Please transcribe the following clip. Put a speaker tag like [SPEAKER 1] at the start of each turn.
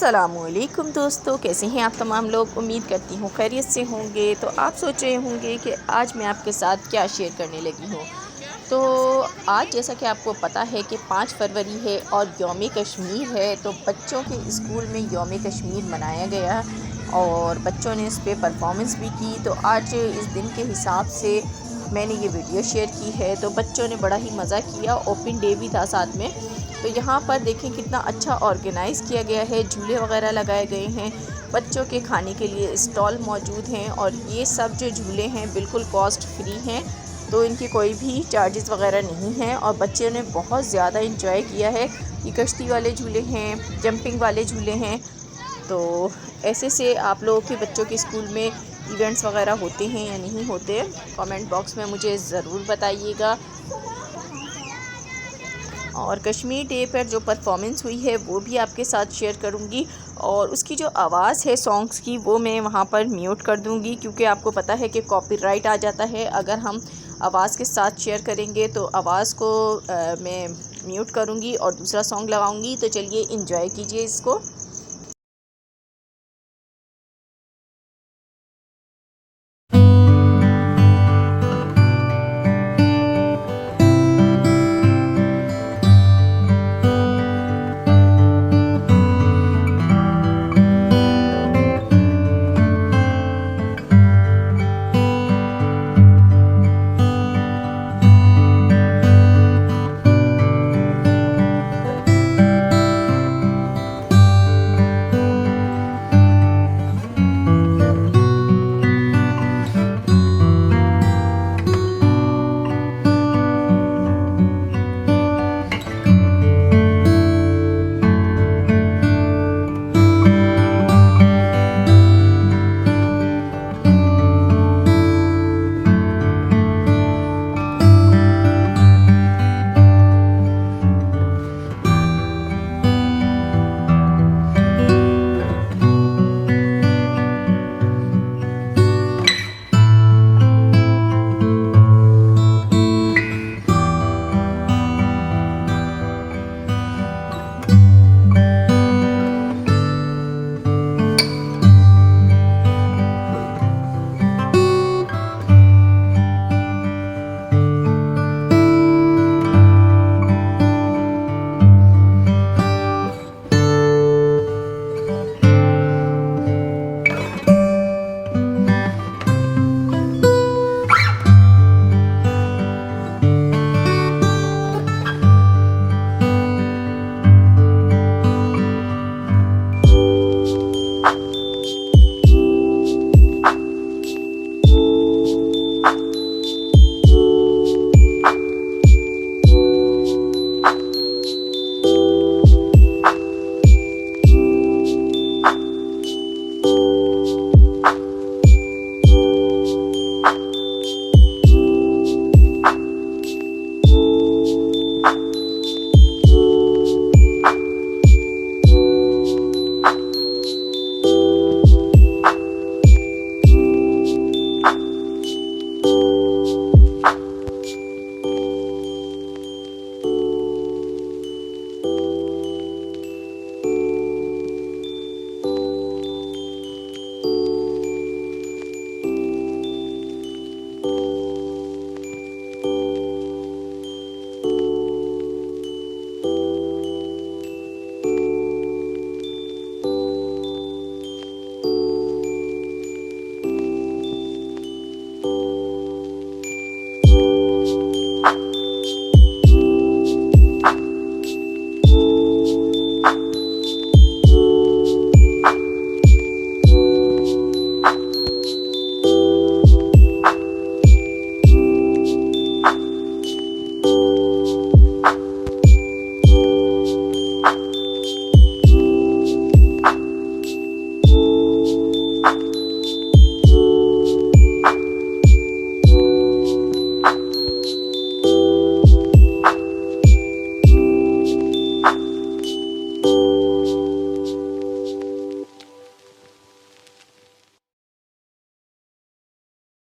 [SPEAKER 1] अस्सलामुअलैकुम दोस्तों, कैसे हैं आप तमाम लोग। उम्मीद करती हूँ खैरियत से होंगे। तो आप सोच रहे होंगे कि आज मैं आपके साथ क्या शेयर करने लगी हूँ। तो आज जैसा कि आपको पता है कि 5 फरवरी है और यौम कश्मीर है, तो बच्चों के स्कूल में यौम कश्मीर मनाया गया और बच्चों ने इस पर परफॉर्मेंस भी की। तो आज इस दिन के हिसाब से मैंने ये वीडियो शेयर की है। तो बच्चों ने बड़ा ही मज़ा किया, ओपन डे भी था साथ में। तो यहाँ पर देखें कितना अच्छा ऑर्गेनाइज़ किया गया है, झूले वगैरह लगाए गए हैं, बच्चों के खाने के लिए स्टॉल मौजूद हैं और ये सब जो झूले हैं बिल्कुल कॉस्ट फ्री हैं, तो इनकी कोई भी चार्जेस वगैरह नहीं हैं। और बच्चों ने बहुत ज़्यादा इंजॉय किया है। ये कश्ती वाले झूले हैं, जंपिंग वाले झूले हैं। तो ऐसे से आप लोगों के बच्चों के स्कूल में इवेंट्स वगैरह होते हैं या नहीं होते, कमेंट बॉक्स में मुझे ज़रूर बताइएगा। और कश्मीर डे पर जो परफॉर्मेंस हुई है वो भी आपके साथ शेयर करूंगी। और उसकी जो आवाज़ है सॉन्ग्स की वो मैं वहाँ पर म्यूट कर दूंगी, क्योंकि आपको पता है कि कॉपीराइट आ जाता है अगर हम आवाज़ के साथ शेयर करेंगे। तो आवाज़ को मैं म्यूट करूंगी और दूसरा सॉन्ग लगाऊंगी। तो चलिए इंजॉय कीजिए इसको।